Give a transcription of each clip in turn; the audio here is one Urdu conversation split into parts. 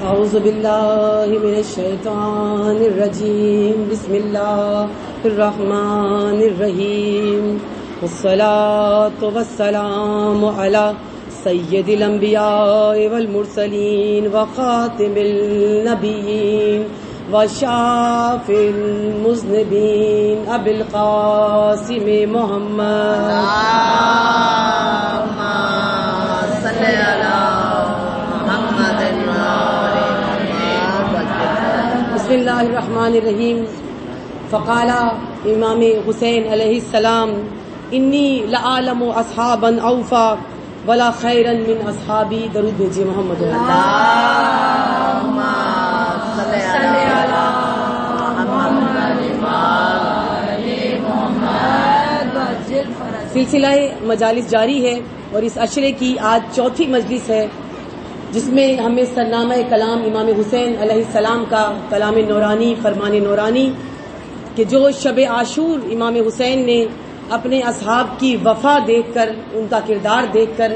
اعوذ باللہ من الشیطان الرجیم بسم اللہ الرحمن الرحیم والصلاة والسلام علی سید الانبیاء والمرسلین وخاتم النبیین وشافع المذنبین ابی القاسم محمد اللہم صلی علی محمد بسم اللہ الرحمن الرحیم. فقال امام حسین علیہ السلام انی لعالم اصحابا اوفا ولا خیرا من اصحابی. درود بھیجیے محمد. اللہم صلی علی محمد. سلسلہ مجالس جاری ہے اور اس عشرے کی آج چوتھی مجلس ہے جس میں ہمیں سرنامہ کلام امام حسین علیہ السلام کا کلام نورانی فرمان نورانی کہ جو شب عاشور امام حسین نے اپنے اصحاب کی وفا دیکھ کر ان کا کردار دیکھ کر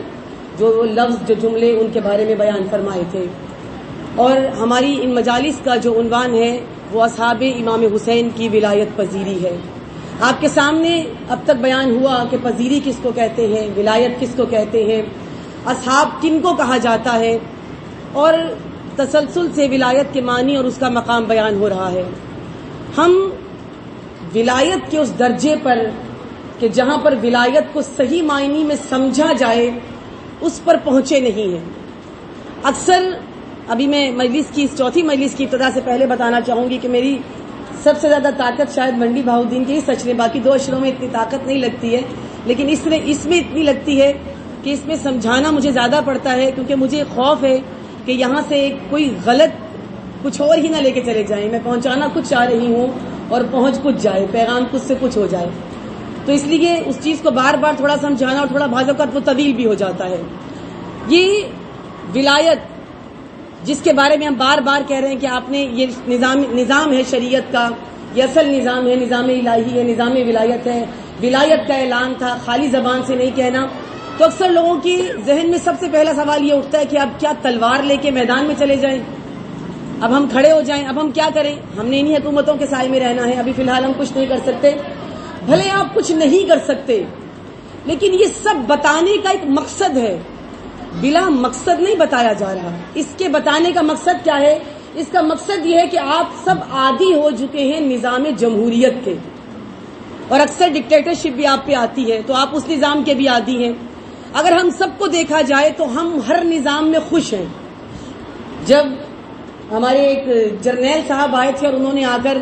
جو لفظ جو جملے ان کے بارے میں بیان فرمائے تھے. اور ہماری ان مجالس کا جو عنوان ہے وہ اصحاب امام حسین کی ولایت پذیری ہے. آپ کے سامنے اب تک بیان ہوا کہ پذیری کس کو کہتے ہیں، ولایت کس کو کہتے ہیں، اصحاب کن کو کہا جاتا ہے، اور تسلسل سے ولایت کے معنی اور اس کا مقام بیان ہو رہا ہے. ہم ولایت کے اس درجے پر کہ جہاں پر ولایت کو صحیح معنی میں سمجھا جائے اس پر پہنچے نہیں ہیں. اکثر ابھی میں مجلس کی اس چوتھی مجلس کی ابتدا سے پہلے بتانا چاہوں گی کہ میری سب سے زیادہ طاقت شاید منڈی بہاؤدین کے ہی سچ میں، باقی دو اشروں میں اتنی طاقت نہیں لگتی ہے، لیکن اس میں اتنی لگتی ہے کہ اس میں سمجھانا مجھے زیادہ پڑتا ہے، کیونکہ مجھے خوف ہے کہ یہاں سے کوئی غلط کچھ اور ہی نہ لے کے چلے جائیں. میں پہنچانا کچھ چاہ رہی ہوں اور پہنچ کچھ جائے، پیغام کچھ سے کچھ ہو جائے. تو اس لیے اس چیز کو بار بار تھوڑا سمجھانا اور تھوڑا بعض اوقات وہ طویل بھی ہو جاتا ہے. یہ ولایت جس کے بارے میں ہم بار بار کہہ رہے ہیں کہ آپ نے یہ نظام ہے شریعت کا، یہ اصل نظام ہے، نظام الہی ہے، نظام ولایت ہے، ولایت کا اعلان تھا، خالی زبان سے نہیں کہنا. تو اکثر لوگوں کی ذہن میں سب سے پہلا سوال یہ اٹھتا ہے کہ اب کیا تلوار لے کے میدان میں چلے جائیں، اب ہم کھڑے ہو جائیں، اب ہم کیا کریں، ہم نے انہی حکومتوں کے سائے میں رہنا ہے، ابھی فی الحال ہم کچھ نہیں کر سکتے. بھلے آپ کچھ نہیں کر سکتے، لیکن یہ سب بتانے کا ایک مقصد ہے، بلا مقصد نہیں بتایا جا رہا. اس کے بتانے کا مقصد کیا ہے؟ اس کا مقصد یہ ہے کہ آپ سب عادی ہو چکے ہیں نظام جمہوریت کے، اور اکثر ڈکٹیٹرشپ بھی آپ پہ آتی ہے، تو آپ اس نظام کے بھی عادی ہیں. اگر ہم سب کو دیکھا جائے تو ہم ہر نظام میں خوش ہیں. جب ہمارے ایک جرنیل صاحب آئے تھے اور انہوں نے آ کر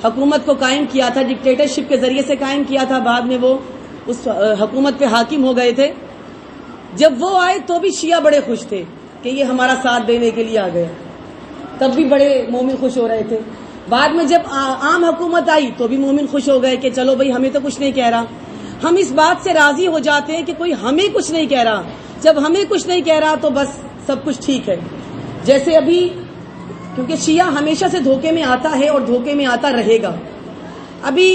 حکومت کو قائم کیا تھا، ڈکٹیٹرشپ کے ذریعے سے قائم کیا تھا، بعد میں وہ اس حکومت پہ حاکم ہو گئے تھے. جب وہ آئے تو بھی شیعہ بڑے خوش تھے کہ یہ ہمارا ساتھ دینے کے لیے آ گیا، تب بھی بڑے مومن خوش ہو رہے تھے. بعد میں جب عام حکومت آئی تو بھی مومن خوش ہو گئے کہ چلو بھائی ہمیں تو کچھ نہیں کہہ رہا. ہم اس بات سے راضی ہو جاتے ہیں کہ کوئی ہمیں کچھ نہیں کہہ رہا. جب ہمیں کچھ نہیں کہہ رہا تو بس سب کچھ ٹھیک ہے. جیسے ابھی کیونکہ شیعہ ہمیشہ سے دھوکے میں آتا ہے اور دھوکے میں آتا رہے گا. ابھی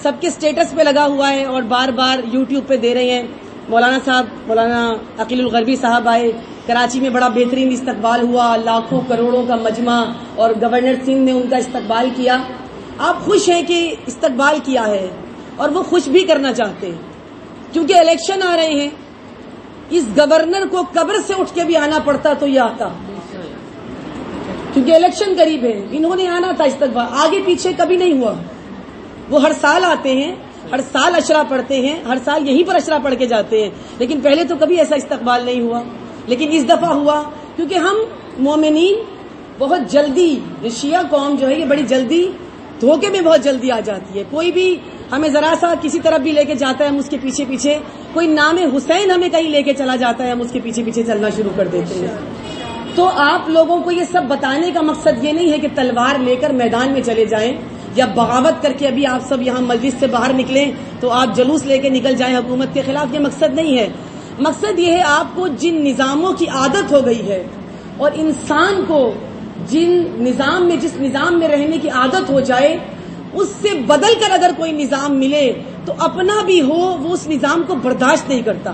سب کے سٹیٹس پہ لگا ہوا ہے اور بار بار یوٹیوب پہ دے رہے ہیں. مولانا عقیل الغربی صاحب آئے، کراچی میں بڑا بہترین استقبال ہوا، لاکھوں کروڑوں کا مجمع، اور گورنر سنگھ نے ان کا استقبال کیا. آپ خوش ہیں کہ استقبال کیا ہے، اور وہ خوش بھی کرنا چاہتے ہیں کیونکہ الیکشن آ رہے ہیں. اس گورنر کو قبر سے اٹھ کے بھی آنا پڑتا تو یہ آتا، کیونکہ الیکشن قریب ہے. انہوں نے آنا تھا استقبال، آگے پیچھے کبھی نہیں ہوا. وہ ہر سال آتے ہیں، ہر سال اشرا پڑھتے ہیں، ہر سال یہیں پر اشرا پڑھ کے جاتے ہیں، لیکن پہلے تو کبھی ایسا استقبال نہیں ہوا. لیکن اس دفعہ ہوا کیونکہ ہم مومنین بہت جلدی، شیعہ قوم جو ہے یہ بڑی جلدی دھوکے میں بہت جلدی آ جاتی ہے. کوئی بھی ہمیں ذرا سا کسی طرف بھی لے کے جاتا ہے ہم اس کے پیچھے پیچھے، کوئی نام حسین ہمیں کہیں لے کے چلا جاتا ہے ہم اس کے پیچھے پیچھے چلنا شروع کر دیتے ہیں. تو آپ لوگوں کو یہ سب بتانے کا مقصد یہ نہیں ہے کہ تلوار لے کر میدان میں چلے جائیں یا بغاوت کر کے ابھی آپ سب یہاں مجلس سے باہر نکلیں تو آپ جلوس لے کے نکل جائیں حکومت کے خلاف. یہ مقصد نہیں ہے. مقصد یہ ہے آپ کو جن نظاموں کی عادت ہو گئی ہے اور انسان کو جس نظام میں رہنے کی عادت ہو جائے، اس سے بدل کر اگر کوئی نظام ملے تو اپنا بھی ہو وہ اس نظام کو برداشت نہیں کرتا.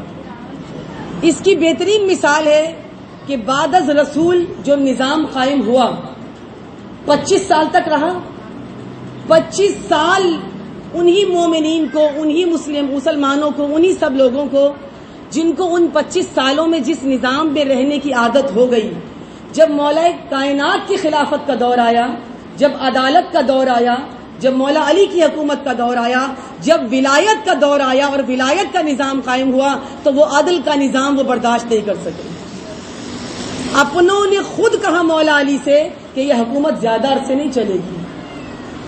اس کی بہترین مثال ہے کہ کہ بعد از رسول جو نظام قائم ہوا 25 سال تک رہا. 25 سال انہی مومنین کو، انہی مسلمانوں کو، انہی سب لوگوں کو جن کو ان 25 سالوں میں جس نظام میں رہنے کی عادت ہو گئی، جب مولا کائنات کی خلافت کا دور آیا، جب عدالت کا دور آیا، جب مولا علی کی حکومت کا دور آیا، جب ولایت کا دور آیا اور ولایت کا نظام قائم ہوا، تو وہ عدل کا نظام وہ برداشت نہیں کر سکے. اپنوں نے خود کہا مولا علی سے کہ یہ حکومت زیادہ عرصے نہیں چلے گی.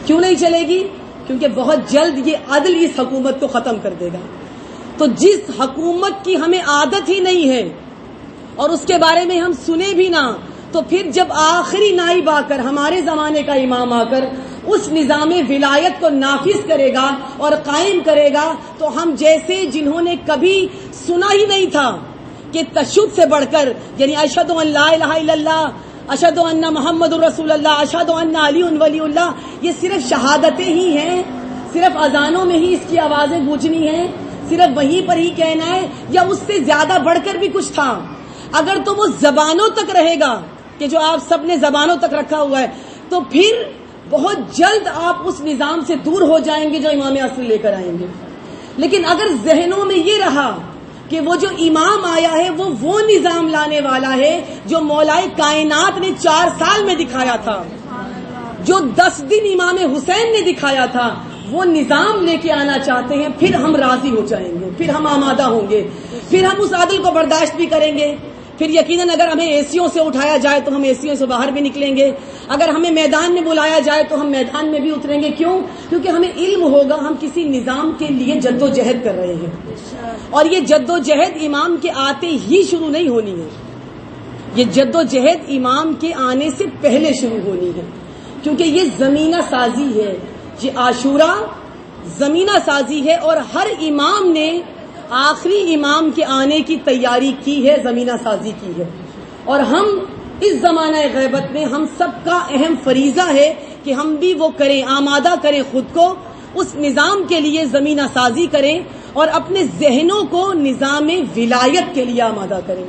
کیوں نہیں چلے گی؟ کیونکہ بہت جلد یہ عدل اس حکومت کو ختم کر دے گا. تو جس حکومت کی ہمیں عادت ہی نہیں ہے اور اس کے بارے میں ہم سنے بھی نہ، تو پھر جب آخری نائب آ کر، ہمارے زمانے کا امام آ کر اس نظام ولایت کو نافذ کرے گا اور قائم کرے گا، تو ہم جیسے جنہوں نے کبھی سنا ہی نہیں تھا کہ تشہد سے بڑھ کر، یعنی اشہد ان لا الہ الا اللہ، اشہد ان محمد رسول اللہ، اشہد ان علی ولی اللہ، یہ صرف شہادتیں ہی ہیں، صرف اذانوں میں ہی اس کی آوازیں گونجنی ہیں، صرف وہیں پر ہی کہنا ہے، یا اس سے زیادہ بڑھ کر بھی کچھ تھا؟ اگر تو وہ زبانوں تک رہے گا کہ جو آپ سب نے زبانوں تک رکھا ہوا ہے، تو پھر بہت جلد آپ اس نظام سے دور ہو جائیں گے جو امام اصل لے کر آئیں گے. لیکن اگر ذہنوں میں یہ رہا کہ وہ جو امام آیا ہے وہ نظام لانے والا ہے جو مولائے کائنات نے 4 سال میں دکھایا تھا، جو 10 دن امام حسین نے دکھایا تھا، وہ نظام لے کے آنا چاہتے ہیں، پھر ہم راضی ہو جائیں گے، پھر ہم آمادہ ہوں گے، پھر ہم اس عدل کو برداشت بھی کریں گے. پھر یقیناً اگر ہمیں ایسیوں سے اٹھایا جائے تو ہم ایسیوں سے باہر بھی نکلیں گے، اگر ہمیں میدان میں بلایا جائے تو ہم میدان میں بھی اتریں گے. کیوں؟ کیونکہ ہمیں علم ہوگا ہم کسی نظام کے لیے جد و جہد کر رہے ہیں، اور یہ جد و جہد امام کے آتے ہی شروع نہیں ہونی ہے، یہ جد و جہد امام کے آنے سے پہلے شروع ہونی ہے، کیونکہ یہ زمینہ سازی ہے، یہ عاشورہ زمینہ سازی ہے، اور ہر امام نے آخری امام کے آنے کی تیاری کی ہے، زمینہ سازی کی ہے. اور ہم اس زمانہ غیبت میں ہم سب کا اہم فریضہ ہے کہ ہم بھی وہ کریں، آمادہ کریں خود کو اس نظام کے لیے، زمینہ سازی کریں اور اپنے ذہنوں کو نظام ولایت کے لیے آمادہ کریں.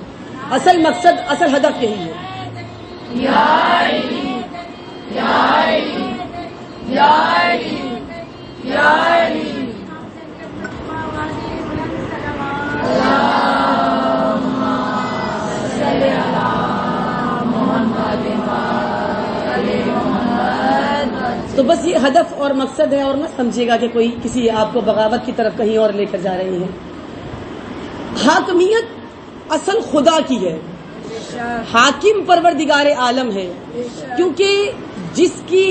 اصل مقصد، اصل ہدف یہی ہے. یا علی یا علی یا علی یا علی تو بس یہ ہدف اور مقصد ہے، اور نہ سمجھے گا کہ کوئی کسی آپ کو بغاوت کی طرف کہیں اور لے کر جا رہی ہے. حاکمیت اصل خدا کی ہے، حاکم پروردگار عالم ہے، کیونکہ جس کی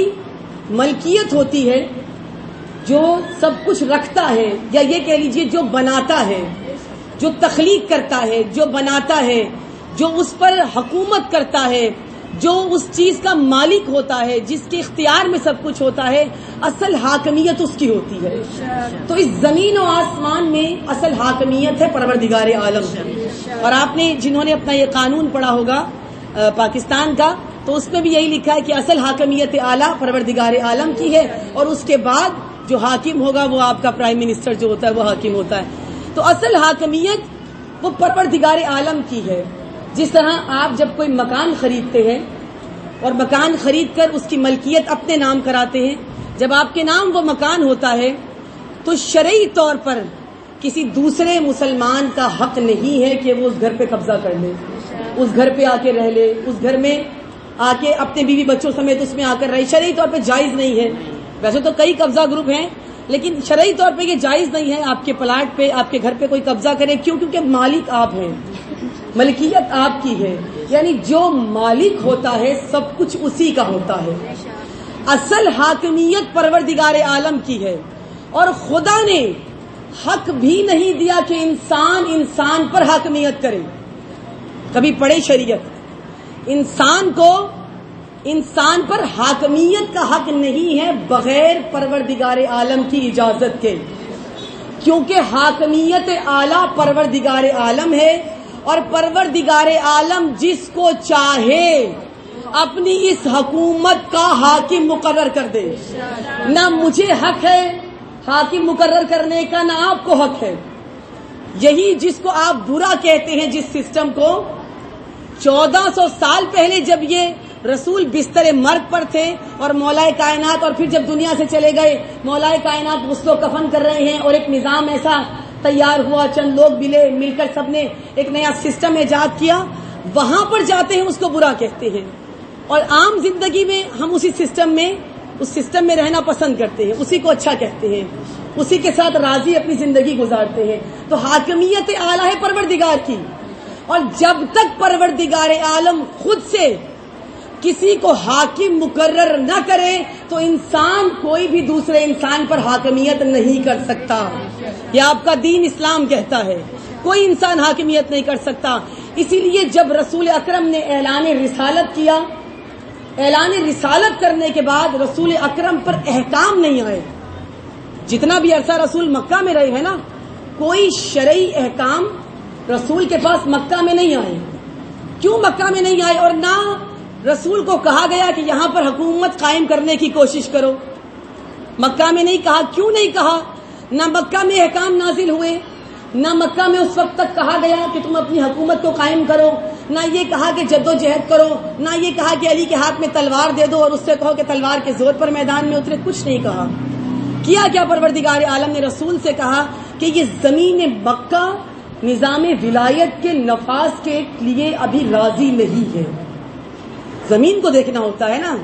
ملکیت ہوتی ہے، جو سب کچھ رکھتا ہے، یا یہ کہہ لیجئے جو بناتا ہے، جو تخلیق کرتا ہے، جو بناتا ہے، جو اس پر حکومت کرتا ہے، جو اس چیز کا مالک ہوتا ہے، جس کے اختیار میں سب کچھ ہوتا ہے، اصل حاکمیت اس کی ہوتی ہے. تو اس زمین و آسمان میں اصل حاکمیت ہے پروردگار عالم کی. اور آپ نے جنہوں نے اپنا یہ قانون پڑھا ہوگا پاکستان کا، تو اس میں بھی یہی لکھا ہے کہ اصل حاکمیت اعلیٰ پروردگار عالم کی ہے، اور اس کے بعد جو حاکم ہوگا وہ آپ کا پرائم منسٹر جو ہوتا ہے وہ حاکم ہوتا ہے. تو اصل حاکمیت وہ پروردگار عالم کی ہے. جس طرح آپ جب کوئی مکان خریدتے ہیں اور مکان خرید کر اس کی ملکیت اپنے نام کراتے ہیں، جب آپ کے نام وہ مکان ہوتا ہے تو شرعی طور پر کسی دوسرے مسلمان کا حق نہیں ہے کہ وہ اس گھر پہ قبضہ کر لے، اس گھر پہ آ کے رہ لے، اس گھر میں آ کے اپنے بیوی بچوں سمیت اس میں آ کر رہے. شرعی طور پہ جائز نہیں ہے. ویسے تو کئی قبضہ گروپ ہیں، لیکن شرعی طور پہ یہ جائز نہیں ہے آپ کے پلاٹ پہ، آپ کے گھر پہ کوئی قبضہ کرے. کیوں؟ کیونکہ مالک آپ ہیں، ملکیت آپ کی ہے، یعنی جو مالک ہوتا ہے سب کچھ اسی کا ہوتا ہے. اصل حاکمیت پروردگار عالم کی ہے، اور خدا نے حق بھی نہیں دیا کہ انسان پر حاکمیت کرے. کبھی پڑھے شریعت، انسان پر حاکمیت کا حق نہیں ہے بغیر پروردگار عالم کی اجازت کے، کیونکہ حاکمیت اعلیٰ پروردگار عالم ہے، اور پروردگار عالم جس کو چاہے اپنی اس حکومت کا حاکم مقرر کر دے. نہ مجھے حق ہے حاکم مقرر کرنے کا، نہ آپ کو حق ہے. یہی جس کو آپ برا کہتے ہیں، جس سسٹم کو، 1400 سال پہلے جب یہ رسول بستر مرگ پر تھے اور مولا کائنات، اور پھر جب دنیا سے چلے گئے مولا کائنات غسل و کفن کر رہے ہیں اور ایک نظام ایسا تیار ہوا، چند لوگ مل کر سب نے ایک نیا سسٹم ایجاد کیا، وہاں پر جاتے ہیں اس کو برا کہتے ہیں، اور عام زندگی میں ہم اس سسٹم میں رہنا پسند کرتے ہیں، اسی کو اچھا کہتے ہیں، اسی کے ساتھ راضی اپنی زندگی گزارتے ہیں۔ تو حاکمیت اعلیٰ ہے پروردگار کی، اور جب تک پروردگار عالم خود سے کسی کو حاکم مقرر نہ کرے تو انسان کوئی بھی دوسرے انسان پر حاکمیت نہیں کر سکتا۔ یہ آپ کا دین اسلام کہتا ہے، کوئی انسان حاکمیت نہیں کر سکتا۔ اسی لیے جب رسول اکرم نے اعلان رسالت کیا، اعلان رسالت کرنے کے بعد رسول اکرم پر احکام نہیں آئے۔ جتنا بھی عرصہ رسول مکہ میں رہے ہیں نا، کوئی شرعی احکام رسول کے پاس مکہ میں نہیں آئے۔ کیوں مکہ میں نہیں آئے؟ اور نہ رسول کو کہا گیا کہ یہاں پر حکومت قائم کرنے کی کوشش کرو، مکہ میں نہیں کہا۔ کیوں نہیں کہا؟ نہ مکہ میں احکام نازل ہوئے، نہ مکہ میں اس وقت تک کہا گیا کہ تم اپنی حکومت کو قائم کرو، نہ یہ کہا کہ جد و جہد کرو، نہ یہ کہا کہ علی کے ہاتھ میں تلوار دے دو اور اس سے کہو کہ تلوار کے زور پر میدان میں اترے۔ کچھ نہیں کہا۔ کیا پروردگار عالم نے رسول سے کہا کہ یہ زمین مکہ نظام ولایت کے نفاذ کے لیے ابھی راضی نہیں ہے۔ زمین کو دیکھنا ہوتا ہے نا،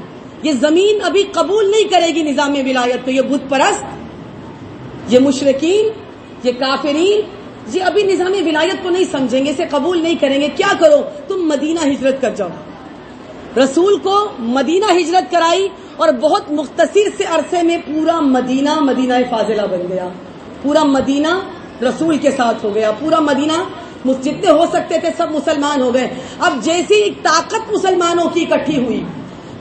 یہ زمین ابھی قبول نہیں کرے گی نظام ولایت کو۔ یہ بت پرست، یہ مشرکین، یہ کافرین، یہ ابھی نظام ولایت کو نہیں سمجھیں گے، اسے قبول نہیں کریں گے۔ کیا کرو؟ تم مدینہ ہجرت کر جاؤ۔ رسول کو مدینہ ہجرت کرائی اور بہت مختصر سے عرصے میں پورا مدینہ فاضلہ بن گیا۔ پورا مدینہ رسول کے ساتھ ہو گیا، پورا مدینہ جتنے ہو سکتے تھے سب مسلمان ہو گئے۔ اب جیسی ایک طاقت مسلمانوں کی اکٹھی ہوئی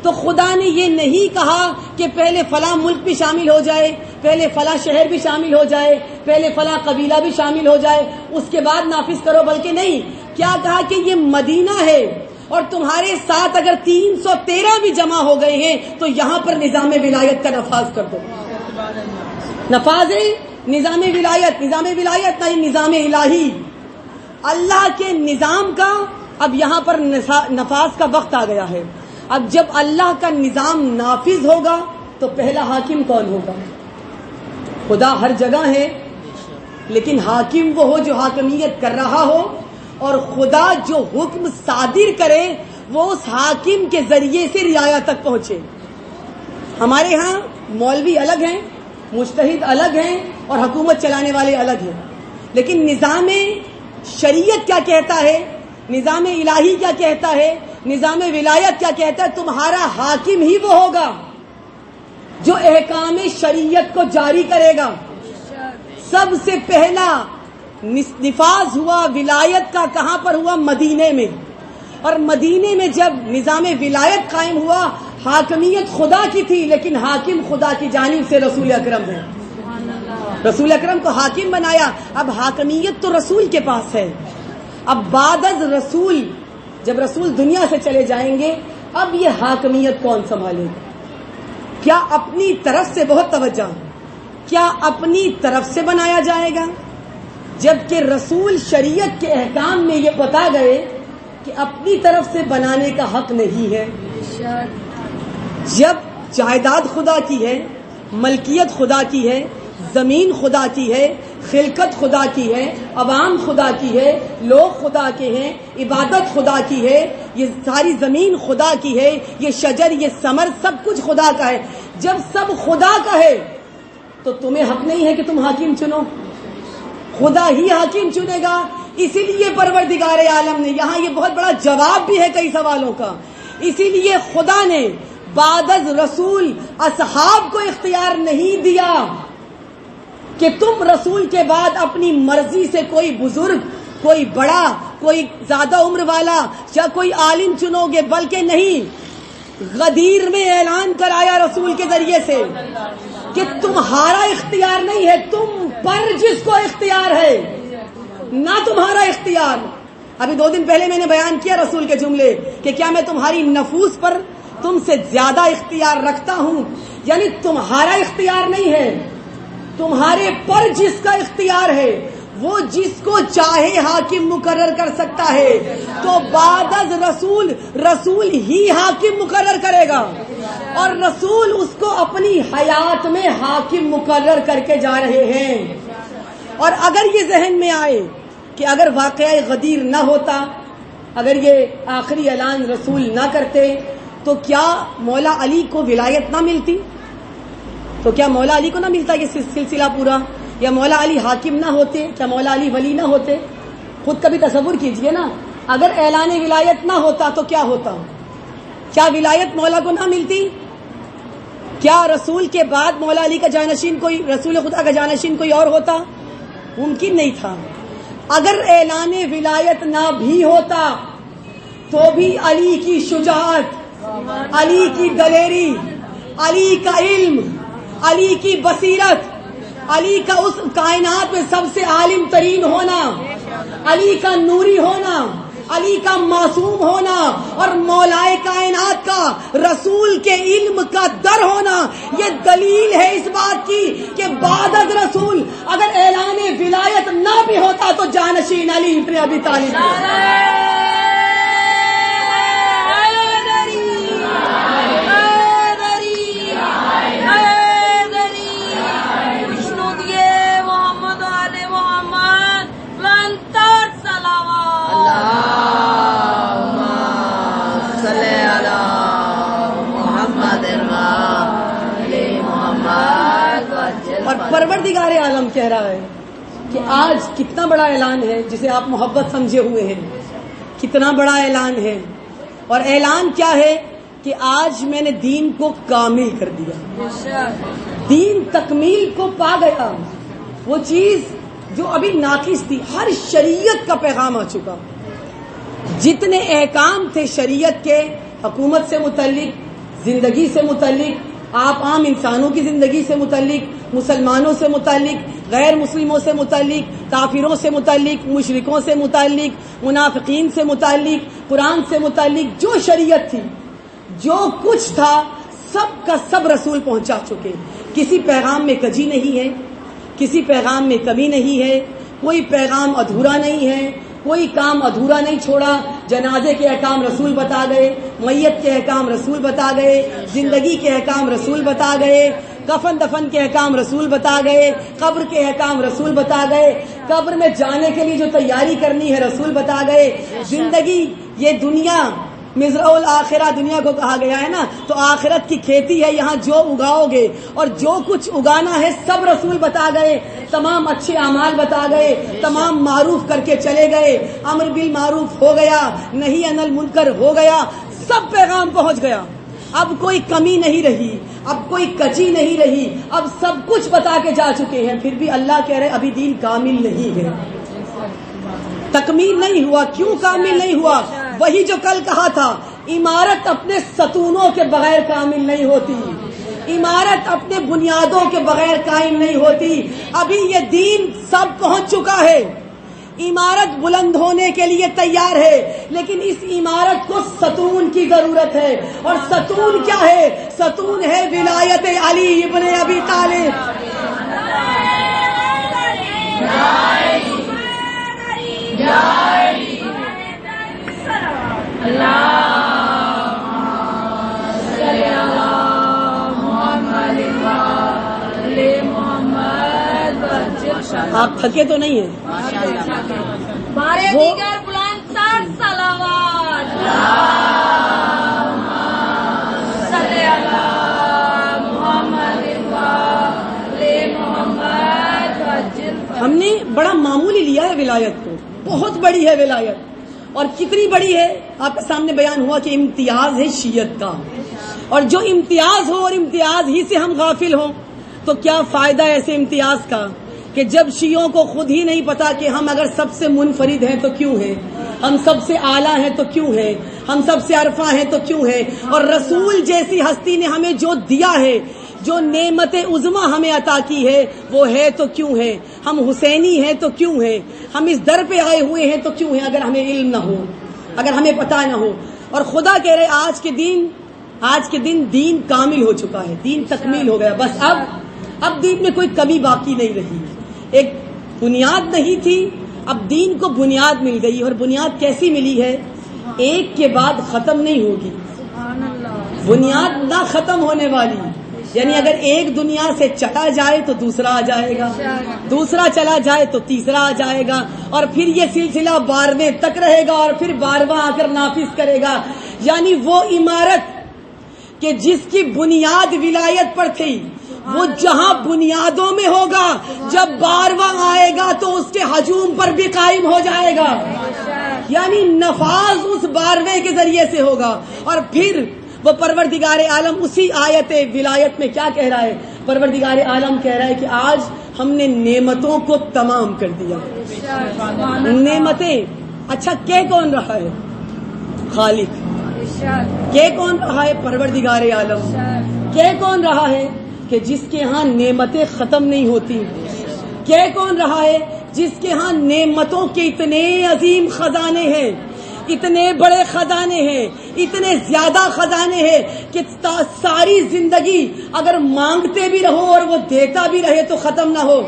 تو خدا نے یہ نہیں کہا کہ پہلے فلاں ملک بھی شامل ہو جائے، پہلے فلاں شہر بھی شامل ہو جائے، پہلے فلاں قبیلہ بھی شامل ہو جائے، اس کے بعد نافذ کرو، بلکہ نہیں، کیا کہا کہ یہ مدینہ ہے اور تمہارے ساتھ اگر 313 بھی جمع ہو گئے ہیں تو یہاں پر نظام ولایت کا نفاذ کر دو۔ نفاذ نظام ولایت نہ نظام الہی، اللہ کے نظام کا اب یہاں پر نفاذ کا وقت آ گیا ہے۔ اب جب اللہ کا نظام نافذ ہوگا تو پہلا حاکم کون ہوگا؟ خدا ہر جگہ ہے، لیکن حاکم وہ ہو جو حاکمیت کر رہا ہو، اور خدا جو حکم صادر کرے وہ اس حاکم کے ذریعے سے رعایا تک پہنچے۔ ہمارے ہاں مولوی الگ ہیں، مجتہد الگ ہیں، اور حکومت چلانے والے الگ ہیں، لیکن نظام شریعت کیا کہتا ہے، نظام الہی کیا کہتا ہے، نظام ولایت کیا کہتا ہے؟ تمہارا حاکم ہی وہ ہوگا جو احکام شریعت کو جاری کرے گا۔ سب سے پہلا نفاذ ہوا ولایت کا کہاں پر ہوا؟ مدینے میں۔ اور مدینے میں جب نظام ولایت قائم ہوا، حاکمیت خدا کی تھی لیکن حاکم خدا کی جانب سے رسول اکرم ہے۔ رسول اکرم کو حاکم بنایا، اب حاکمیت تو رسول کے پاس ہے۔ اب بعد از رسول، جب رسول دنیا سے چلے جائیں گے، اب یہ حاکمیت کون سنبھالے گا؟ کیا اپنی طرف سے، بہت توجہ، کیا اپنی طرف سے بنایا جائے گا؟ جبکہ رسول شریعت کے احکام میں یہ بتا گئے کہ اپنی طرف سے بنانے کا حق نہیں ہے۔ جب جائیداد خدا کی ہے، ملکیت خدا کی ہے، زمین خدا کی ہے، خلقت خدا کی ہے، عوام خدا کی ہے، لوگ خدا کے ہیں، عبادت خدا کی ہے، یہ ساری زمین خدا کی ہے، یہ شجر، یہ ثمر، سب کچھ خدا کا ہے۔ جب سب خدا کا ہے تو تمہیں حق نہیں ہے کہ تم حاکم چنو، خدا ہی حاکم چنے گا۔ اسی لیے پروردگار عالم نے یہاں یہ بہت بڑا جواب بھی ہے کئی سوالوں کا، اسی لیے خدا نے بعد از رسول اصحاب کو اختیار نہیں دیا کہ تم رسول کے بعد اپنی مرضی سے کوئی بزرگ، کوئی بڑا، کوئی زیادہ عمر والا یا کوئی عالم چنو گے، بلکہ نہیں، غدیر میں اعلان کرایا رسول کے ذریعے سے کہ تمہارا اختیار نہیں ہے، تم پر جس کو اختیار ہے، نہ تمہارا اختیار۔ ابھی 2 دن پہلے میں نے بیان کیا رسول کے جملے کہ کیا میں تمہاری نفوس پر تم سے زیادہ اختیار رکھتا ہوں؟ یعنی تمہارا اختیار نہیں ہے، تمہارے پر جس کا اختیار ہے وہ جس کو چاہے حاکم مقرر کر سکتا ہے، تو بعد از رسول ہی حاکم مقرر کرے گا، اور رسول اس کو اپنی حیات میں حاکم مقرر کر کے جا رہے ہیں۔ اور اگر یہ ذہن میں آئے کہ اگر واقعہ غدیر نہ ہوتا، اگر یہ آخری اعلان رسول نہ کرتے، تو کیا مولا علی کو ولایت نہ ملتی؟ تو کیا مولا علی کو نہ ملتا یہ سلسلہ پورا؟ یا مولا علی حاکم نہ ہوتے؟ کیا مولا علی ولی نہ ہوتے؟ خود کبھی تصور کیجئے نا، اگر اعلان ولایت نہ ہوتا تو کیا ہوتا؟ کیا ولایت مولا کو نہ ملتی؟ کیا رسول کے بعد مولا علی کا جانشین کوئی، رسول خدا کا جانشین کوئی اور ہوتا؟ ممکن نہیں تھا۔ اگر اعلان ولایت نہ بھی ہوتا تو بھی علی کی شجاعت، علی کی دلیری، علی کا علم، علی کی بصیرت، علی کا اس کائنات میں سب سے عالم ترین ہونا، علی کا نوری ہونا، علی کا معصوم ہونا، اور مولائے کائنات کا رسول کے علم کا در ہونا، یہ دلیل ہے اس بات کی کہ بعد از رسول اگر اعلان ولایت نہ بھی ہوتا تو جانشین علی ابن ابی طالب اور پروردگار عالم کہہ رہا ہے کہ آج کتنا بڑا اعلان ہے جسے آپ محبت سمجھے ہوئے ہیں، کتنا بڑا اعلان ہے، اور اعلان کیا ہے کہ آج میں نے دین کو کامل کر دیا، دین تکمیل کو پا گیا، وہ چیز جو ابھی ناقص تھی، ہر شریعت کا پیغام آ چکا، جتنے احکام تھے شریعت کے، حکومت سے متعلق، زندگی سے متعلق، آپ عام انسانوں کی زندگی سے متعلق، مسلمانوں سے متعلق، غیر مسلموں سے متعلق، کافروں سے متعلق، مشرکوں سے متعلق، منافقین سے متعلق، قرآن سے متعلق، جو شریعت تھی، جو کچھ تھا، سب کا سب رسول پہنچا چکے۔ کسی پیغام میں کجی نہیں ہے، کسی پیغام میں کمی نہیں ہے، کوئی پیغام ادھورا نہیں ہے، کوئی کام ادھورا نہیں چھوڑا۔ جنازے کے احکام رسول بتا گئے، میت کے احکام رسول بتا گئے، زندگی کے احکام رسول بتا گئے، کفن دفن کے احکام رسول بتا گئے، قبر کے احکام رسول بتا گئے، قبر میں جانے کے لیے جو تیاری کرنی ہے رسول بتا گئے۔ زندگی، یہ دنیا مزرع الآخرہ دنیا کو کہا گیا ہے نا، تو آخرت کی کھیتی ہے، یہاں جو اگاؤ گے اور جو کچھ اگانا ہے سب رسول بتا گئے، تمام اچھے اعمال بتا گئے، تمام معروف کر کے چلے گئے، امر بالمعروف ہو گیا، نہی عن المنکر ہو گیا، سب پیغام پہنچ گیا۔ اب کوئی کمی نہیں رہی، اب کوئی کچی نہیں رہی، اب سب کچھ بتا کے جا چکے ہیں، پھر بھی اللہ کہہ رہے ابھی دین کامل نہیں ہے، تکمیل نہیں ہوا۔ کیوں کامل نہیں ہوا؟ وہی جو کل کہا تھا، عمارت اپنے ستونوں کے بغیر کامل نہیں ہوتی، عمارت اپنے بنیادوں کے بغیر قائم نہیں ہوتی۔ ابھی یہ دین سب پہنچ چکا ہے، عمارت بلند ہونے کے لیے تیار ہے، لیکن اس عمارت کو ستون کی ضرورت ہے، اور ستون کیا ہے؟ ستون ہے ولایت علی ابن ابی طالب۔ آپ تھکے تو نہیں ہیں؟ بارے دیگر بلند تر صلوات صلی اللہ محمد ہم نے بڑا معمولی لیا ہے ولایت کو، بہت بڑی ہے ولایت، اور کتنی بڑی ہے آپ کے سامنے بیان ہوا کہ امتیاز ہے شیعت کا، اور جو امتیاز ہو اور امتیاز ہی سے ہم غافل ہوں تو کیا فائدہ ایسے امتیاز کا کہ جب شیعوں کو خود ہی نہیں پتا کہ ہم اگر سب سے منفرد ہیں تو کیوں ہیں، ہم سب سے اعلیٰ ہیں تو کیوں ہیں، ہم سب سے عرفہ ہیں تو کیوں ہیں، اور رسول جیسی ہستی نے ہمیں جو دیا ہے، جو نعمت عظما ہمیں عطا کی ہے، وہ ہے تو کیوں ہے، ہم حسینی ہیں تو کیوں ہیں، ہم اس در پہ آئے ہوئے ہیں تو کیوں ہیں، اگر ہمیں علم نہ ہو، اگر ہمیں پتہ نہ ہو۔ اور خدا کہہ رہے آج کے دن دین کامل ہو چکا ہے، دین تکمیل ہو گیا، بس اب دین میں کوئی کمی باقی نہیں رہی۔ ایک بنیاد نہیں تھی، اب دین کو بنیاد مل گئی، اور بنیاد کیسی ملی ہے؟ ایک کے بعد ختم نہیں ہوگی، بنیاد نہ ختم ہونے والی، یعنی اگر ایک دنیا سے چلا جائے تو دوسرا آ جائے گا، دوسرا چلا جائے تو تیسرا آ جائے گا، اور پھر یہ سلسلہ 12ویں تک رہے گا، اور پھر 12واں آ کر نافذ کرے گا۔ یعنی وہ عمارت کہ جس کی بنیاد ولایت پر تھی، وہ جہاں بنیادوں میں ہوگا، جب 12واں آئے گا تو اس کے ہجوم پر بھی قائم ہو جائے گا، یعنی نفاذ اس 12ویں کے ذریعے سے ہوگا۔ اور پھر وہ پروردگار عالم اسی آیت ولایت میں کیا کہہ رہا ہے؟ پروردگار عالم کہہ رہا ہے کہ آج ہم نے نعمتوں کو تمام کر دیا۔ نعمتیں، اچھا کہ کون رہا ہے؟ خالق۔ کہ کون رہا ہے؟ پروردگار عالم۔ کہ کون رہا ہے؟ کہ جس کے ہاں نعمتیں ختم نہیں ہوتی۔ کہ کون رہا ہے؟ جس کے ہاں نعمتوں کے اتنے عظیم خزانے ہیں، اتنے بڑے خزانے ہیں، اتنے زیادہ خزانے ہیں کہ ساری زندگی اگر مانگتے بھی رہو اور وہ دیتا بھی رہے تو ختم نہ ہو۔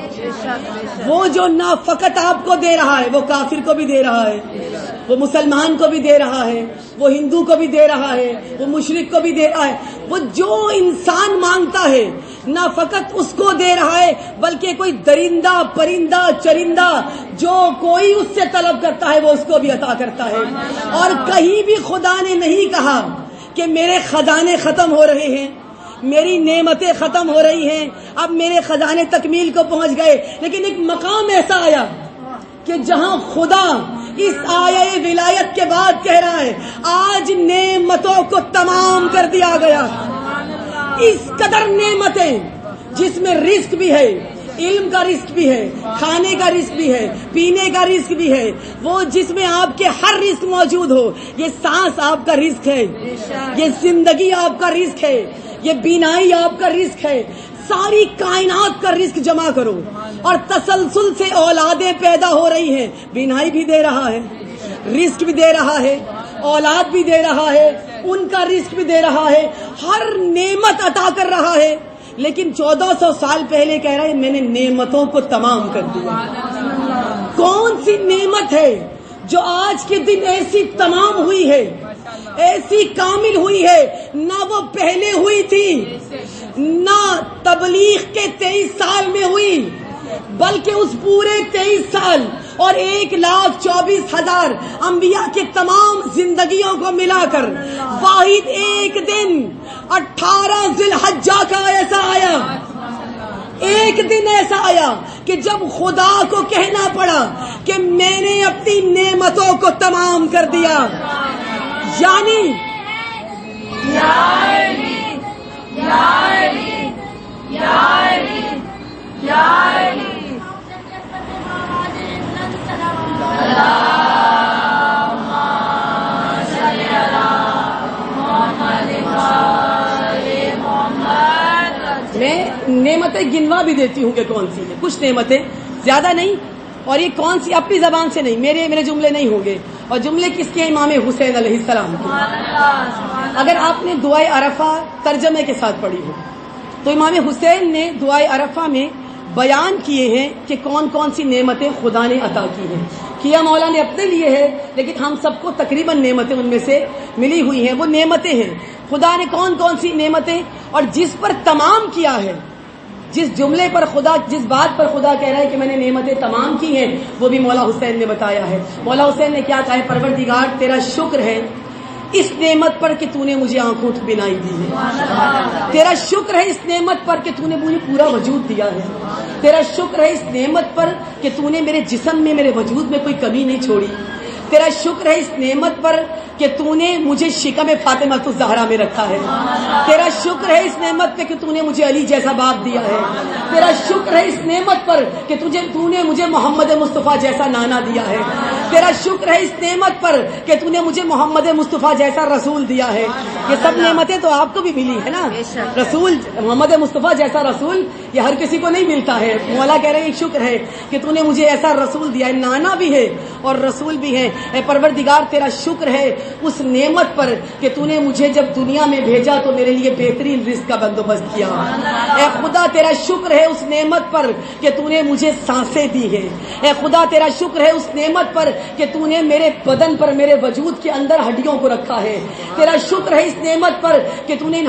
وہ جو نہ فقط آپ کو دے رہا ہے، وہ کافر کو بھی دے رہا ہے، وہ مسلمان کو بھی دے رہا ہے، وہ ہندو کو بھی دے رہا ہے، وہ مشرک کو بھی دے رہا ہے۔ وہ جو انسان مانگتا ہے نہ فقط اس کو دے رہا ہے، بلکہ کوئی درندہ، پرندہ، چرندہ جو کوئی اس سے طلب کرتا ہے وہ اس کو بھی عطا کرتا ہے۔ اور کہیں بھی خدا نے نہیں کہا کہ میرے خزانے ختم ہو رہے ہیں، میری نعمتیں ختم ہو رہی ہیں، اب میرے خزانے تکمیل کو پہنچ گئے، لیکن ایک مقام ایسا آیا کہ جہاں خدا اس آیہ ولایت کے بعد کہہ رہا ہے آج نعمتوں کو تمام کر دیا گیا۔ اس قدر نعمتیں جس میں رزق بھی ہے، علم کا رزق بھی ہے، کھانے کا رزق بھی ہے، پینے کا رزق بھی ہے، وہ جس میں آپ کے ہر رزق موجود ہو۔ یہ سانس آپ کا رزق ہے، یہ زندگی آپ کا رزق ہے، یہ بینائی آپ کا رزق ہے۔ ساری کائنات کا رزق جمع کرو، اور تسلسل سے اولادیں پیدا ہو رہی ہیں، بینائی بھی دے رہا ہے، رزق بھی دے رہا ہے، اولاد بھی دے رہا ہے، ان کا رزق بھی دے رہا ہے، ہر نعمت عطا کر رہا ہے۔ لیکن 1400 سال پہلے کہہ رہا ہے میں نے نعمتوں کو تمام کر دیا۔ کون سی نعمت ہے جو آج کے دن ایسی تمام ہوئی ہے، ایسی کامل ہوئی ہے؟ نہ وہ پہلے ہوئی تھی، نہ تبلیغ کے 23 سال میں ہوئی، بلکہ اس پورے 23 سال اور 1,24,000 انبیاء کے تمام زندگیوں کو ملا کر واحد ایک دن 18 ذی الحجہ کا ایسا آیا، ایک دن ایسا آیا کہ جب خدا کو کہنا پڑا کہ میں نے اپنی نعمتوں کو تمام کر دیا۔ یعنی میں نعمتیں گنوا بھی دیتی ہوں کہ کون سی ہے، کچھ نعمتیں، زیادہ نہیں، اور یہ کون سی اپنی زبان سے نہیں، میرے جملے نہیں ہوں گے، اور جملے کس کے؟ امام حسین علیہ السلام کے۔ اگر آپ نے دعائے عرفہ ترجمے کے ساتھ پڑھی ہو تو امام حسین نے دعائے عرفہ میں بیان کیے ہیں کہ کون کون سی نعمتیں خدا نے عطا کی ہیں۔ کیا مولا نے اپنے لیے ہے، لیکن ہم سب کو تقریباً نعمتیں ان میں سے ملی ہوئی ہیں۔ وہ نعمتیں ہیں خدا نے کون کون سی نعمتیں، اور جس پر تمام کیا ہے، جس جملے پر خدا، جس بات پر خدا کہہ رہا ہے کہ میں نے نعمتیں تمام کی ہیں، وہ بھی مولا حسین نے بتایا ہے۔ مولا حسین نے کیا کہا ہے؟ پروردگار تیرا شکر ہے اس نعمت پر کہ تو نے مجھے آنکھوں کی بینائی دی ہے، تیرا شکر ہے اس نعمت پر کہ تو نے مجھے پورا وجود دیا ہے، تیرا شکر ہے اس نعمت پر کہ تو نے میرے جسم میں، میرے وجود میں کوئی کمی نہیں چھوڑی، تیرا شکر ہے اس نعمت پر کہ تو نے مجھے شکم فاطمہ الزہرا میں رکھا ہے، تیرا شکر ہے اس نعمت پہ کہ تو نے مجھے علی جیسا باپ دیا ہے، تیرا شکر ہے اس نعمت پر کہ تو نے مجھے محمد مصطفیٰ جیسا نانا دیا ہے، تیرا شکر ہے اس نعمت پر کہ تو نے مجھے محمد مصطفیٰ جیسا رسول دیا ہے۔ یہ سب نعمتیں تو آپ کو بھی ملی ہے نا، رسول محمد مصطفیٰ جیسا رسول یہ ہر کسی کو نہیں ملتا ہے۔ مولا کہہ رہے ہیں شکر ہے کہ تو نے مجھے ایسا رسول دیا ہے، نانا بھی ہے اور رسول بھی ہے۔ اے پروردگار تیرا شکر ہے اس نعمت پر کہ تو نے مجھے جب دنیا میں بھیجا تو میرے لیے بہترین رزق کا بندوبست کیا. اے خدا تیرا شکر ہے اس نعمت پر کہ تو نے مجھے سانسیں دی ہے. اے خدا تیرا شکر ہے اس نعمت پر کہ تو نے میرے بدن پر میرے وجود کے اندر ہڈیوں کو رکھا ہے. تیرا شکر ہے اس نعمت پر کہ تو نے ان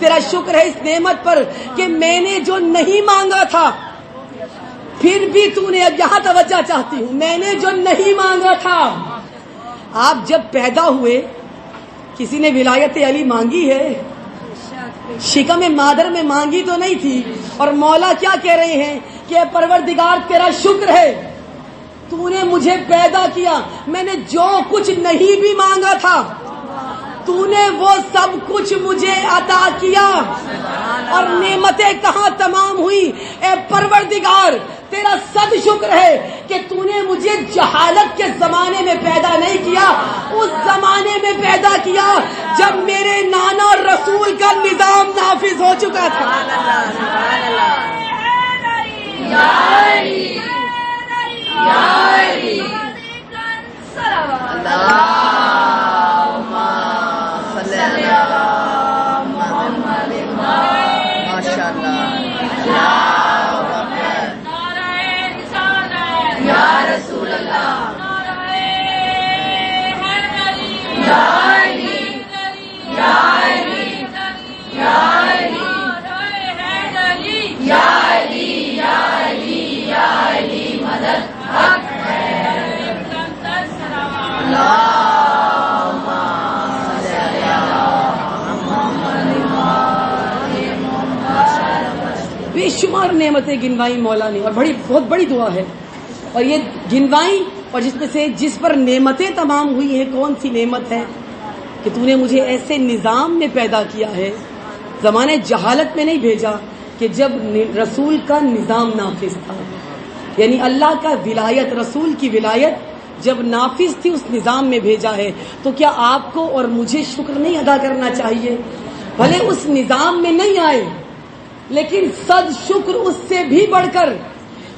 تیرا شکر ہے اس نعمت پر کہ میں نے جو نہیں مانگا تھا پھر بھی تو نے, اب یہاں توجہ چاہتی ہوں, میں نے جو نہیں مانگا تھا. آپ جب پیدا ہوئے کسی نے ولایت علی مانگی ہے؟ شکم مادر میں مانگی تو نہیں تھی. اور مولا کیا کہہ رہے ہیں کہ اے پروردگار تیرا شکر ہے تو نے مجھے پیدا کیا, میں نے جو کچھ نہیں بھی مانگا تھا تو نے وہ سب کچھ مجھے عطا کیا. اور نعمتیں کہاں تمام ہوئی؟ اے پروردگار تیرا صد شکر ہے کہ تو نے مجھے جہالت کے زمانے میں پیدا نہیں کیا, اس زمانے میں پیدا کیا جب میرے نانا رسول کا نظام نافذ ہو چکا تھا. بے شمار نعمتیں گنوائی مولا نے, اور بہت بڑی دعا ہے. اور یہ گنوائی, اور جس پر نعمتیں تمام ہوئی ہیں, کون سی نعمت ہے کہ تو نے مجھے ایسے نظام میں پیدا کیا ہے, زمانے جہالت میں نہیں بھیجا, کہ جب رسول کا نظام نافذ تھا, یعنی اللہ کا ولایت, رسول کی ولایت جب نافذ تھی اس نظام میں بھیجا ہے. تو کیا آپ کو اور مجھے شکر نہیں ادا کرنا چاہیے؟ بھلے اس نظام میں نہیں آئے, لیکن صد شکر اس سے بھی بڑھ کر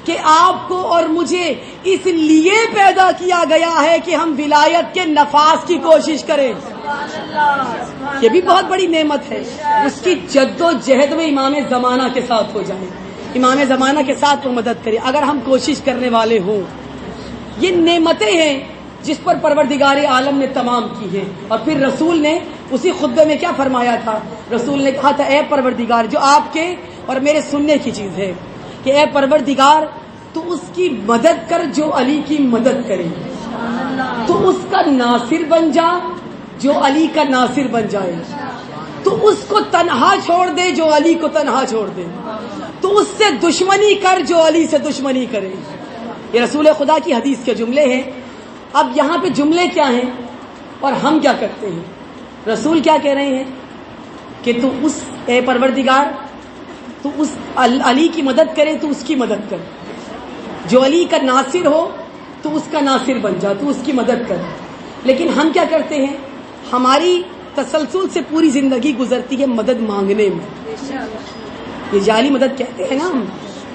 کہ آپ کو اور مجھے اس لیے پیدا کیا گیا ہے کہ ہم ولایت کے نفاذ کی کوشش کریں. یہ بھی بہت بڑی نعمت ہے. اس کی جد و جہد میں امام زمانہ کے ساتھ ہو جائے, امام زمانہ کے ساتھ وہ مدد کرے اگر ہم کوشش کرنے والے ہوں. یہ نعمتیں ہیں جس پر پروردگار عالم نے تمام کی ہیں. اور پھر رسول نے اسی خطبے میں کیا فرمایا تھا؟ رسول نے کہا تھا اے پروردگار, جو آپ کے اور میرے سننے کی چیز ہے, کہ اے پروردگار تو اس کی مدد کر جو علی کی مدد کرے, تو اس کا ناصر بن جا جو علی کا ناصر بن جائے, تو اس کو تنہا چھوڑ دے جو علی کو تنہا چھوڑ دے, تو اس سے دشمنی کر جو علی سے دشمنی کرے. یہ رسول خدا کی حدیث کے جملے ہیں. اب یہاں پہ جملے کیا ہیں اور ہم کیا کرتے ہیں؟ رسول کیا کہہ رہے ہیں کہ تو اس, اے پروردگار تو اس علی کی مدد کرے, تو اس کی مدد کر, جو علی کا ناصر ہو تو اس کا ناصر بن جا, تو اس کی مدد کر. لیکن ہم کیا کرتے ہیں؟ ہماری تسلسل سے پوری زندگی گزرتی ہے مدد مانگنے میں. یہ جعلی مدد کہتے ہیں نا, ہم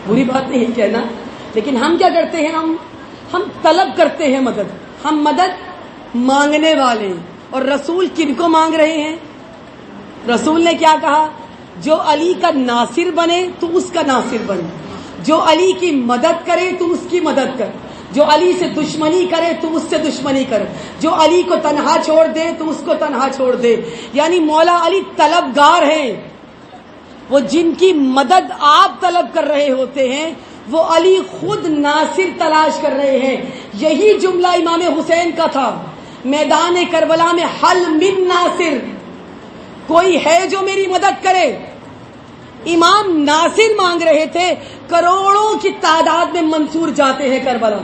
بری بات نہیں کہنا, لیکن ہم کیا کرتے ہیں؟ ہم طلب کرتے ہیں مدد, ہم مدد مانگنے والے. اور رسول کن کو مانگ رہے ہیں؟ رسول نے کیا کہا؟ جو علی کا ناصر بنے تو اس کا ناصر بن, جو علی کی مدد کرے تو اس کی مدد کر, جو علی سے دشمنی کرے تو اس سے دشمنی کر, جو علی کو تنہا چھوڑ دے تو اس کو تنہا چھوڑ دے. یعنی مولا علی طلبگار ہیں, وہ جن کی مدد آپ طلب کر رہے ہوتے ہیں وہ علی خود ناصر تلاش کر رہے ہیں. یہی جملہ امام حسین کا تھا میدان کربلا میں, حل من ناصر, کوئی ہے جو میری مدد کرے. امام ناصر مانگ رہے تھے, کروڑوں کی تعداد میں منصور جاتے ہیں کربلا.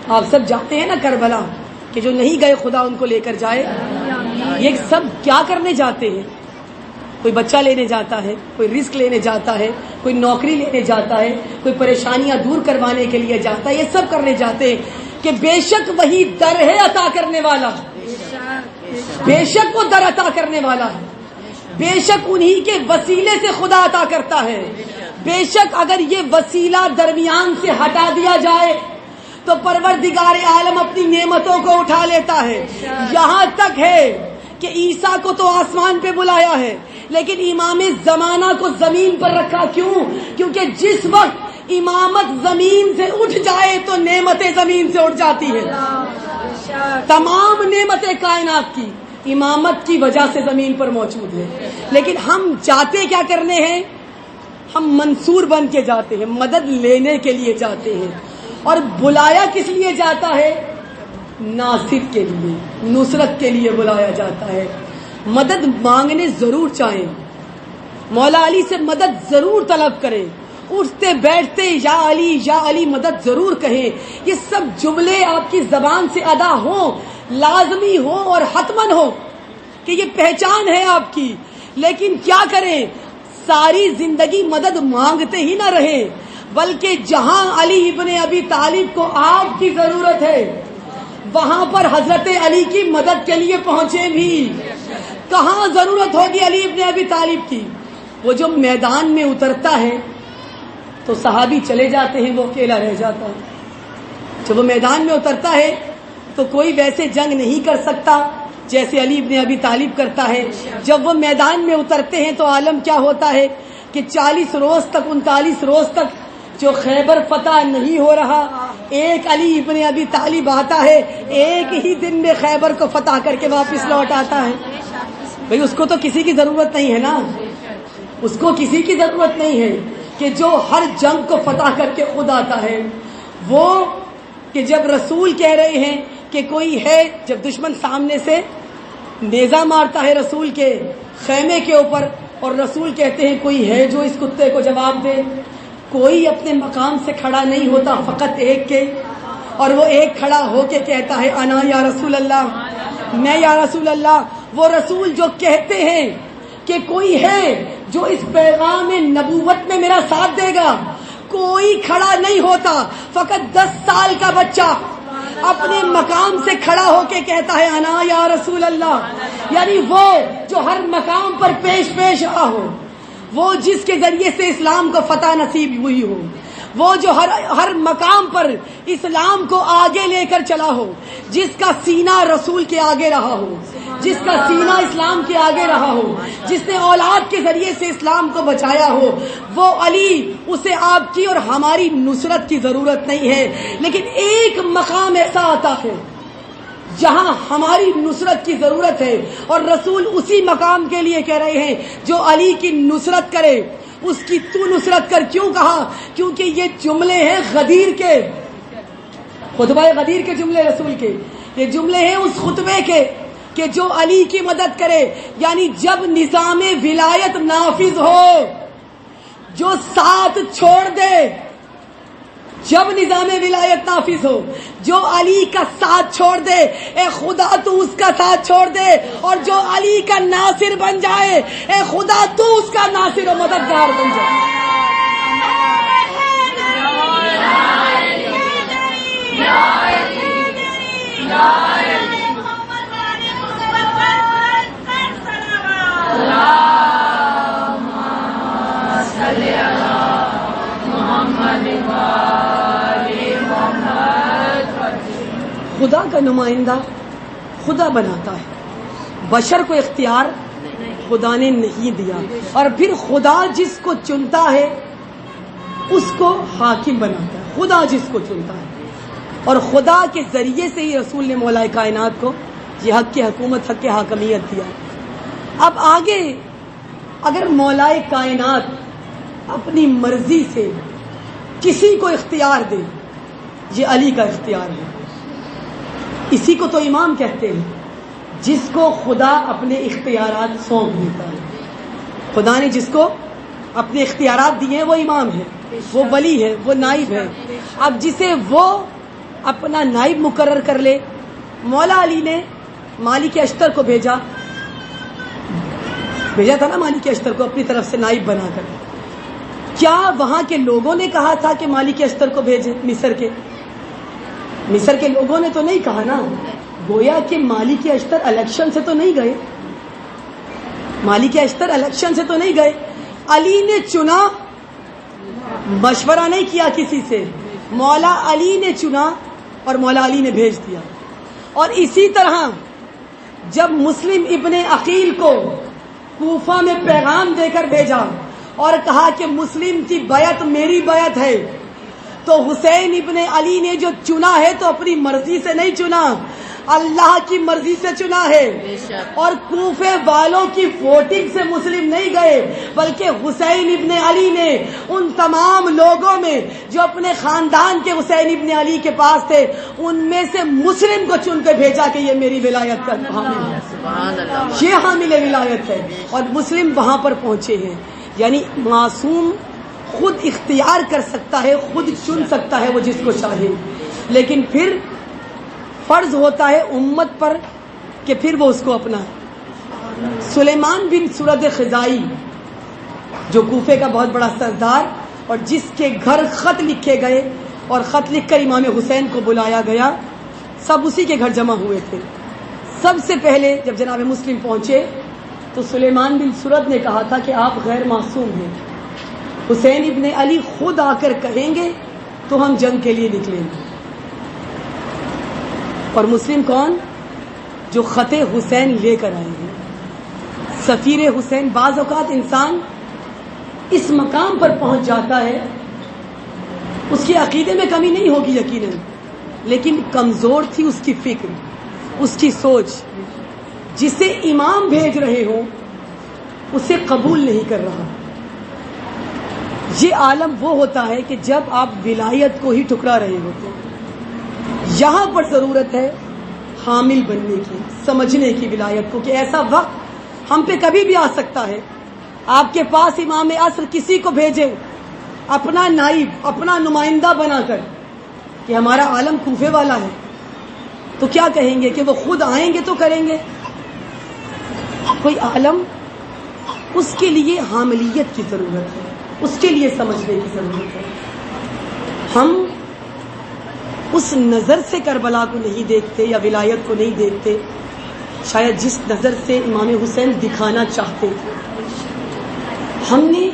آپ سب جاتے ہیں نا کربلا, کہ جو نہیں گئے خدا ان کو لے کر جائے. یہ سب کیا کرنے جاتے ہیں؟ کوئی بچہ لینے جاتا ہے, کوئی رزق لینے جاتا ہے, کوئی نوکری لینے جاتا ہے, کوئی پریشانیاں دور کروانے کے لیے جاتا ہے. یہ سب کرنے جاتے ہیں کہ بے شک وہی در ہے عطا کرنے والا, بے شک وہ در عطا کرنے والا ہے, بے شک انہی کے وسیلے سے خدا عطا کرتا ہے. بے شک اگر یہ وسیلہ درمیان سے ہٹا دیا جائے تو پروردگار عالم اپنی نعمتوں کو اٹھا لیتا ہے. یہاں تک ہے کہ عیسیٰ کو تو آسمان پہ بلایا ہے لیکن امام زمانہ کو زمین پر رکھا. کیوں؟ کیونکہ جس وقت امامت زمین سے اٹھ جائے تو نعمتیں زمین سے اٹھ جاتی ہے. تمام نعمتیں کائنات کی امامت کی وجہ سے زمین پر موجود ہے. لیکن ہم جاتے کیا کرنے ہیں؟ ہم منصور بن کے جاتے ہیں، مدد لینے کے لیے جاتے ہیں. اور بلایا کس لیے جاتا ہے؟ ناصر کے لیے، نصرت کے لیے بلایا جاتا ہے. مدد مانگنے ضرور چاہیں، مولا علی سے مدد ضرور طلب کریں، اٹھتے بیٹھتے یا علی مدد ضرور کہیں. یہ سب جملے آپ کی زبان سے ادا ہوں، لازمی ہو اور حتمن ہو کہ یہ پہچان ہے آپ کی. لیکن کیا کریں؟ ساری زندگی مدد مانگتے ہی نہ رہے، بلکہ جہاں علی ابن ابی طالب کو آپ کی ضرورت ہے وہاں پر حضرت علی کی مدد کے لیے پہنچے بھی. کہاں ضرورت ہوگی علی ابن ابی طالب کی؟ وہ جو میدان میں اترتا ہے تو صحابی چلے جاتے ہیں، وہ اکیلا رہ جاتا ہے. جب وہ میدان میں اترتا ہے تو کوئی ویسے جنگ نہیں کر سکتا جیسے علی ابن ابی طالب کرتا ہے. جب وہ میدان میں اترتے ہیں تو عالم کیا ہوتا ہے کہ 40 روز تک 39 روز تک جو خیبر فتح نہیں ہو رہا، ایک علی ابن ابی طالب آتا ہے، ایک ہی دن میں خیبر کو فتح کر کے واپس لوٹ آتا ہے. بھئی اس کو تو کسی کی ضرورت نہیں ہے نا، اس کو کسی کی ضرورت نہیں ہے کہ جو ہر جنگ کو فتح کر کے خود آتا ہے. وہ کہ جب رسول کہہ رہے ہیں کہ کوئی ہے، جب دشمن سامنے سے نیزہ مارتا ہے رسول کے خیمے کے اوپر اور رسول کہتے ہیں کوئی ہے جو اس کتے کو جواب دے، کوئی اپنے مقام سے کھڑا نہیں ہوتا، فقط ایک کے، اور وہ ایک کھڑا ہو کے کہتا ہے انا یا رسول اللہ، میں یا رسول اللہ. وہ رسول جو کہتے ہیں کہ کوئی ہے جو اس پیغام نبوت میں میرا ساتھ دے گا، کوئی کھڑا نہیں ہوتا، فقط 10 سال کا بچہ اپنے مقام سے کھڑا ہو کے کہتا ہے انا یا رسول اللہ. یعنی وہ جو ہر مقام پر پیش رہا ہو، وہ جس کے ذریعے سے اسلام کو فتح نصیب ہوئی ہو، وہ جو ہر مقام پر اسلام کو آگے لے کر چلا ہو، جس کا سینہ رسول کے آگے رہا ہو، جس کا سینہ اسلام کے آگے رہا ہو، جس نے اولاد کے ذریعے سے اسلام کو بچایا ہو، وہ علی. اسے آپ کی اور ہماری نصرت کی ضرورت نہیں ہے. لیکن ایک مقام ایسا آتا ہے جہاں ہماری نصرت کی ضرورت ہے، اور رسول اسی مقام کے لیے کہہ رہے ہیں جو علی کی نصرت کرے اس کی تو نصرت کر. کیوں کہا؟ کیونکہ یہ جملے ہیں غدیر کے، خطبہ غدیر کے جملے رسول کے. یہ جملے ہیں اس خطبے کے کہ جو علی کی مدد کرے، یعنی جب نظام ولایت نافذ ہو، جو ساتھ چھوڑ دے، جب نظام ولایت نافذ ہو، جو علی کا ساتھ چھوڑ دے، اے خدا تو اس کا ساتھ چھوڑ دے، اور جو علی کا ناصر بن جائے، اے خدا تو اس کا ناصر و مددگار بن جائے. خدا کا نمائندہ خدا بناتا ہے، بشر کو اختیار خدا نے نہیں دیا. اور پھر خدا جس کو چنتا ہے اس کو حاکم بناتا ہے، خدا جس کو چنتا ہے. اور خدا کے ذریعے سے ہی رسول نے مولا کائنات کو یہ حق کی حکومت، حق کی حاکمیت دیا. اب آگے اگر مولا کائنات اپنی مرضی سے کسی کو اختیار دے، یہ علی کا اختیار ہے. اسی کو تو امام کہتے ہیں، جس کو خدا اپنے اختیارات سونپ دیتا ہے. خدا نے جس کو اپنے اختیارات دیے ہیں وہ امام ہے، وہ ولی ہے، وہ نائب ہے. اب جسے وہ اپنا نائب مقرر کر لے، مولا علی نے مالک اشتر کو بھیجا تھا نا، مالک اشتر کو اپنی طرف سے نائب بنا کر. کیا وہاں کے لوگوں نے کہا تھا کہ مالک اشتر کو بھیجے؟ مصر کے لوگوں نے تو نہیں کہا نا. گویا کہ مالک اشتر الیکشن سے تو نہیں گئے، مالک اشتر الیکشن سے تو نہیں گئے. علی نے چنا، مشورہ نہیں کیا کسی سے. مولا علی نے چنا اور مولا علی نے بھیج دیا. اور اسی طرح جب مسلم ابن عقیل کو کوفہ میں پیغام دے کر بھیجا اور کہا کہ مسلم کی بیعت میری بیعت ہے، تو حسین ابن علی نے جو چنا ہے تو اپنی مرضی سے نہیں چنا، اللہ کی مرضی سے چنا ہے. اور کوفے والوں کی ووٹنگ سے مسلم نہیں گئے، بلکہ حسین ابن علی نے ان تمام لوگوں میں جو اپنے خاندان کے حسین ابن علی کے پاس تھے ان میں سے مسلم کو چن کے بھیجا کہ یہ میری ولایت کا حامل ہے، یہ حامل ولایت ہے. اور مسلم وہاں پر پہنچے ہیں. یعنی معصوم خود اختیار کر سکتا ہے، خود چن سکتا ہے وہ جس کو چاہے، لیکن پھر فرض ہوتا ہے امت پر کہ پھر وہ اس کو اپنا. سلیمان بن سرد خزائی جو کوفے کا بہت بڑا سردار اور جس کے گھر خط لکھے گئے اور خط لکھ کر امام حسین کو بلایا گیا، سب اسی کے گھر جمع ہوئے تھے. سب سے پہلے جب جناب مسلم پہنچے تو سلیمان بن سرد نے کہا تھا کہ آپ غیر معصوم ہیں، حسین ابن علی خود آ کر کہیں گے تو ہم جنگ کے لیے نکلیں گے. اور مسلم کون؟ جو خط حسین لے کر آئے ہیں، سفیر حسین. بعض اوقات انسان اس مقام پر پہنچ جاتا ہے، اس کے عقیدے میں کمی نہیں ہوگی یقیناً، لیکن کمزور تھی اس کی فکر، اس کی سوچ. جسے امام بھیج رہے ہوں اسے قبول نہیں کر رہا. یہ عالم وہ ہوتا ہے کہ جب آپ ولایت کو ہی ٹھکرا رہے ہوتے ہیں. یہاں پر ضرورت ہے حامل بننے کی، سمجھنے کی ولایت کو، کہ ایسا وقت ہم پہ کبھی بھی آ سکتا ہے. آپ کے پاس امام عصر کسی کو بھیجے اپنا نائب، اپنا نمائندہ بنا کر کہ ہمارا عالم کوفے والا ہے، تو کیا کہیں گے کہ وہ خود آئیں گے تو کریں گے؟ کوئی عالم، اس کے لیے حاملیت کی ضرورت ہے، اس کے لیے سمجھنے کی ضرورت ہے. ہم اس نظر سے کربلا کو نہیں دیکھتے یا ولایت کو نہیں دیکھتے شاید جس نظر سے امام حسین دکھانا چاہتے تھے. ہم نے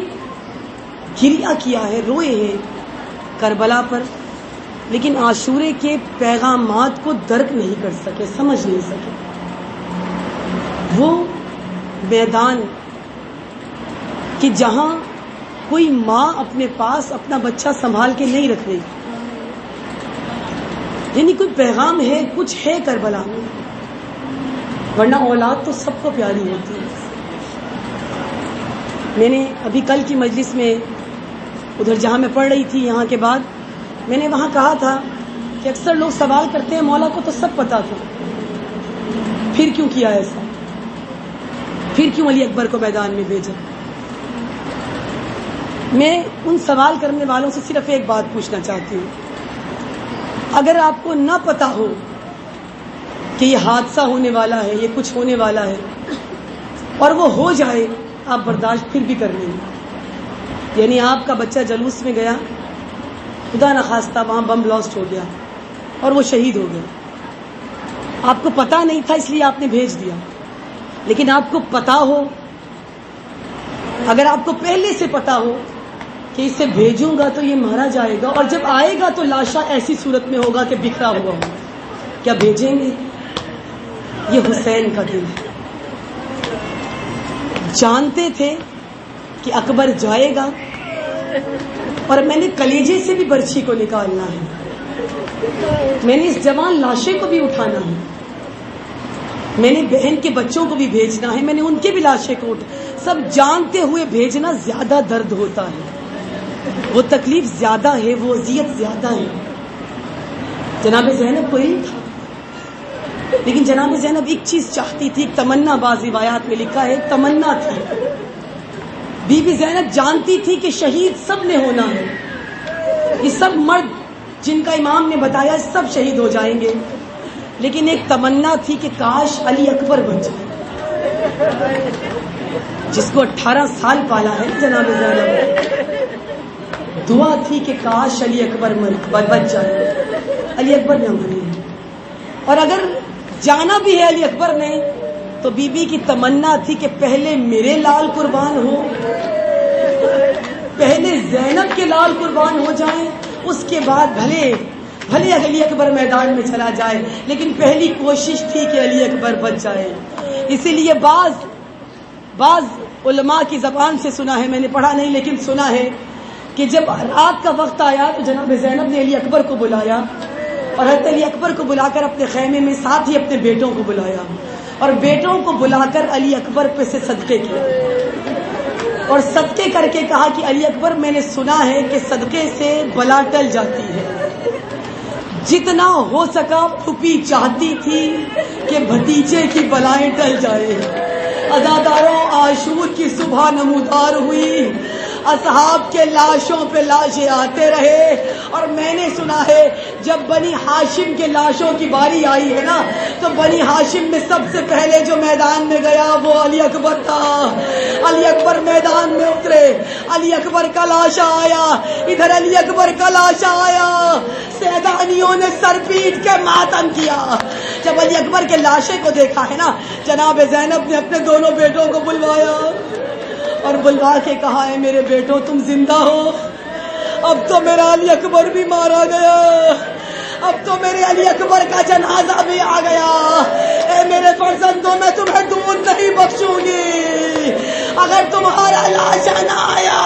گریہ کیا ہے، روئے ہیں کربلا پر، لیکن عاشورے کے پیغامات کو درک نہیں کر سکے، سمجھ نہیں سکے. وہ میدان کہ جہاں کوئی ماں اپنے پاس اپنا بچہ سنبھال کے نہیں رکھ رہی، یعنی کوئی پیغام ہے، کچھ ہے کربلا میں. ورنہ اولاد تو سب کو پیاری ہوتی ہے. میں نے ابھی کل کی مجلس میں ادھر جہاں میں پڑھ رہی تھی یہاں کے بعد میں نے وہاں کہا تھا کہ اکثر لوگ سوال کرتے ہیں مولا کو تو سب پتا تھا، پھر کیوں کیا ایسا، پھر کیوں علی اکبر کو میدان میں بھیجا. میں ان سوال کرنے والوں سے صرف ایک بات پوچھنا چاہتی ہوں، اگر آپ کو نہ پتا ہو کہ یہ حادثہ ہونے والا ہے، یہ کچھ ہونے والا ہے، اور وہ ہو جائے، آپ برداشت پھر بھی کر لیں گے. یعنی آپ کا بچہ جلوس میں گیا، خدا نخواستہ وہاں بم بلاسٹ ہو گیا اور وہ شہید ہو گیا. آپ کو پتا نہیں تھا اس لیے آپ نے بھیج دیا، لیکن آپ کو پتا ہو، اگر آپ کو پہلے سے پتا ہو کہ اسے بھیجوں گا تو یہ مارا جائے گا اور جب آئے گا تو لاشا ایسی صورت میں ہوگا کہ بکھرا ہوا ہوگا، کیا بھیجیں گے؟ یہ حسین کا دل ہے. جانتے تھے کہ اکبر جائے گا اور میں نے کلیجے سے بھی برچھی کو نکالنا ہے، میں نے اس جوان لاشے کو بھی اٹھانا ہے، میں نے بہن کے بچوں کو بھی بھیجنا ہے، میں نے ان کے بھی لاشے کو سب جانتے ہوئے بھیجنا زیادہ درد ہوتا ہے، وہ تکلیف زیادہ ہے، وہ اذیت زیادہ ہے. جناب زینب کو علم تھا، لیکن جناب زینب ایک چیز چاہتی تھی، ایک تمنا، بعض روایات میں لکھا ہے تمنا تھی. بی بی زینب جانتی تھی کہ شہید سب نے ہونا ہے، یہ سب مرد جن کا امام نے بتایا سب شہید ہو جائیں گے، لیکن ایک تمنا تھی کہ کاش علی اکبر بن جائے، جس کو 18 سال پالا ہے جناب زینب. دعا تھی کہ کاش علی اکبر بچ جائے، علی اکبر نہ مرے. اور اگر جانا بھی ہے علی اکبر نے تو بی بی کی تمنا تھی کہ پہلے میرے لال قربان ہو، پہلے زینب کے لال قربان ہو جائیں، اس کے بعد بھلے بھلے علی اکبر میدان میں چلا جائے، لیکن پہلی کوشش تھی کہ علی اکبر بچ جائے۔ اسی لیے بعض علماء کی زبان سے سنا ہے، میں نے پڑھا نہیں لیکن سنا ہے کہ جب رات کا وقت آیا تو جناب زینب نے علی اکبر کو بلایا، اور حضرت علی اکبر کو بلا کر اپنے خیمے میں ساتھ ہی اپنے بیٹوں کو بلایا، اور بیٹوں کو بلا کر علی اکبر پہ سے صدقے کیے، اور صدقے کر کے کہا کہ علی اکبر میں نے سنا ہے کہ صدقے سے بلا ٹل جاتی ہے۔ جتنا ہو سکا پھوپھی چاہتی تھی کہ بھتیجے کی بلائیں ٹل جائے۔ عزاداروں، عاشور کی صبح نمودار ہوئی، اصحاب کے لاشوں پہ لاشیں آتے رہے، اور میں نے سنا ہے جب بنی ہاشم کے لاشوں کی باری آئی ہے نا تو بنی ہاشم میں سب سے پہلے جو میدان میں گیا وہ علی اکبر تھا۔ علی اکبر میدان میں اترے، علی اکبر کا لاشا آیا، ادھر علی اکبر کا لاشا آیا، سیدانیوں نے سر پیٹ کے ماتم کیا۔ جب علی اکبر کے لاشے کو دیکھا ہے نا، جناب زینب نے اپنے دونوں بیٹوں کو بلوایا اور بلوا کے کہا ہے میرے بیٹوں تم زندہ ہو، اب تو میرا علی اکبر بھی مارا گیا، اب تو میرے علی اکبر کا جنازہ بھی آ گیا، اے میرے فرزندوں میں تمہیں دور نہیں بخشوں گی، اگر تمہارا لاشا نہ آیا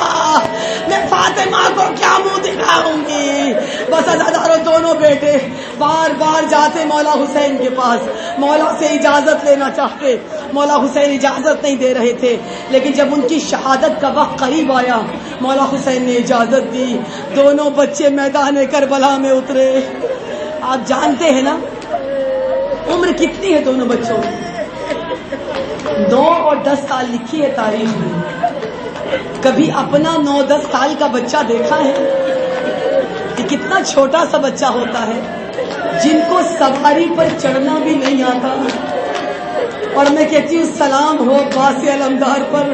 میں فاطمہ کو کیا منہ دکھاؤں گی۔ بس عزاداروں، دونوں بیٹے بار بار جاتے مولا حسین کے پاس، مولا سے اجازت لینا چاہتے، مولا حسین اجازت نہیں دے رہے تھے، لیکن جب ان کی شہادت کا وقت قریب آیا مولا حسین نے اجازت دی، دونوں بچے میدان کربلا میں اترے۔ آپ جانتے ہیں نا عمر کتنی ہے دونوں بچوں کی؟ 9 اور 10 سال لکھی ہے تاریخ میں۔ کبھی اپنا 9-10 سال کا بچہ دیکھا ہے کہ کتنا چھوٹا سا بچہ ہوتا ہے، جن کو سواری پر چڑھنا بھی نہیں آتا، اور میں کہتی ہوں سلام ہو باس علمدار پر،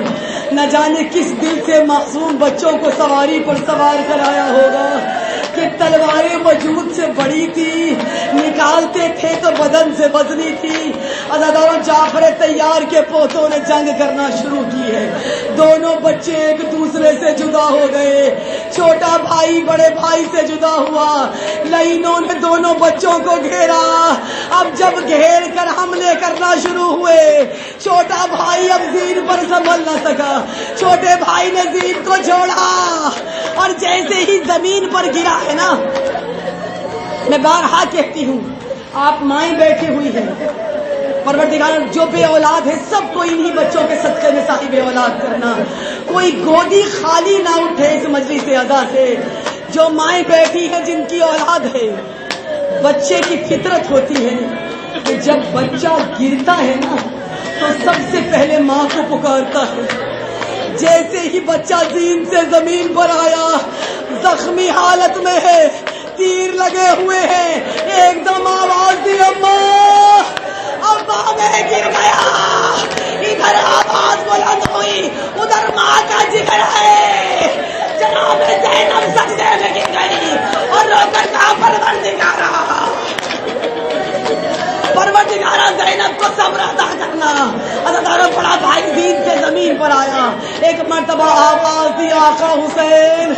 نہ جانے کس دل سے معصوم بچوں کو سواری پر سوار کرایا ہوگا کہ تلواریں وجود سے بڑی تھی، نکالتے تھے تو بدن سے وزنی تھی۔ عزاداروں، جعفر طیار کے پوتوں نے جنگ کرنا شروع کی ہے، دونوں بچے ایک دوسرے سے جدا ہو گئے، چھوٹا بھائی بڑے بھائی سے جدا ہوا، لائنوں نے دونوں بچوں کو گھیرا، اب جب گھیر کر حملے کرنا شروع ہوئے چھوٹا بھائی اب زین پر سنبھل نہ سکا، چھوٹے بھائی نے زین کو چھوڑا، اور جیسے ہی زمین پر گرا ہے نا، میں بارہا کہتی ہوں آپ مائیں بیٹھی ہوئی ہیں، پروردگار جو بے اولاد ہے سب کو انہی بچوں کے صدقے میں صاحب اولاد کرنا، کوئی گودی خالی نہ اٹھے اس مجلس ادا سے۔ جو مائیں بیٹھی ہیں جن کی اولاد ہے، بچے کی فطرت ہوتی ہے کہ جب بچہ گرتا ہے نا تو سب سے پہلے ماں کو پکارتا ہے۔ جیسے ہی بچہ زین سے زمین پر آیا، زخمی حالت میں ہے، تیر لگے ہوئے ہیں، ایک دم آواز دی اماں، ابا میں گر گیا، ادھر آواز بلند ہوئی، ادھر ماں کا ذکر ہے، جناب زینب سجدے میں گر گئی اور رو کر کہا پروردگارا زینب کو صبر عطا کرنا۔ عزاداروں، بڑا بھائی زین سے زمین پر آیا، ایک مرتبہ آواز دی آقا حسین،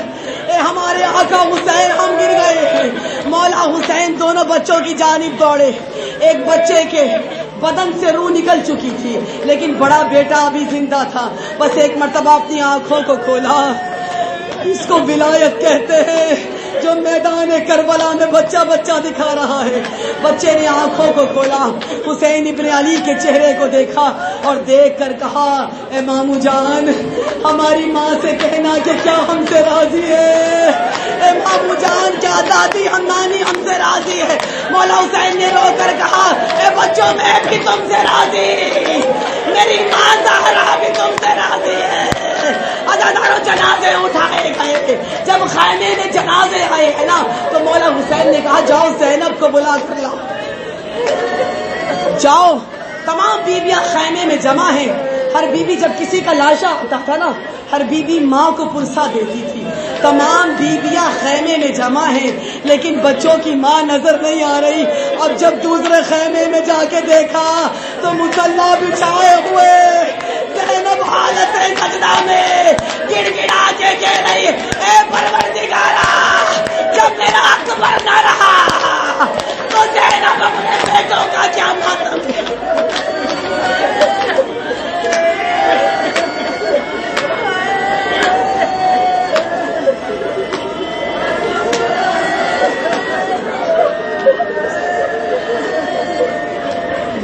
اے ہمارے آقا حسین ہم گر گئے۔ مولا حسین دونوں بچوں کی جانب دوڑے، ایک بچے کے بدن سے روح نکل چکی تھی لیکن بڑا بیٹا ابھی زندہ تھا، بس ایک مرتبہ اپنی آنکھوں کو کھولا، اس کو ولایت کہتے ہیں، جو میدان کربلا میں بچہ بچہ دکھا رہا ہے۔ بچے نے آنکھوں کو کھولا، حسین ابن علی کے چہرے کو دیکھا اور دیکھ کر کہا، اے مامو جان ہماری ماں سے کہنا کہ کیا ہم سے راضی ہے، اے مامو جان کیا دادی ہم نانی ہم سے راضی ہے۔ مولا حسین نے رو کر کہا، اے بچوں میں بھی تم سے راضی، میری ماں زہرا بھی تم سے راضی ہے۔ عزاداروں، جنازے اٹھائے گئے، جب خیمے میں جنازے آئے ہیں نا تو مولا حسین نے کہا جاؤ زینب کو بلا کر لاؤ، جاؤ۔ تمام بیویاں خیمے میں جمع ہیں، ہر بیوی جب کسی کا لاشا ہوتا تھا نا ہر بیوی ماں کو پرسا دیتی تھی، تمام بیویاں خیمے میں جمع ہیں لیکن بچوں کی ماں نظر نہیں آ رہی۔ اب جب دوسرے خیمے میں جا کے دیکھا تو مصلی بچھائے ہوئے زینب حالت سجدہ میں گڑ گڑا کے کہہ رہی، اے پروردگارا جب میرا اکبر نہ رہا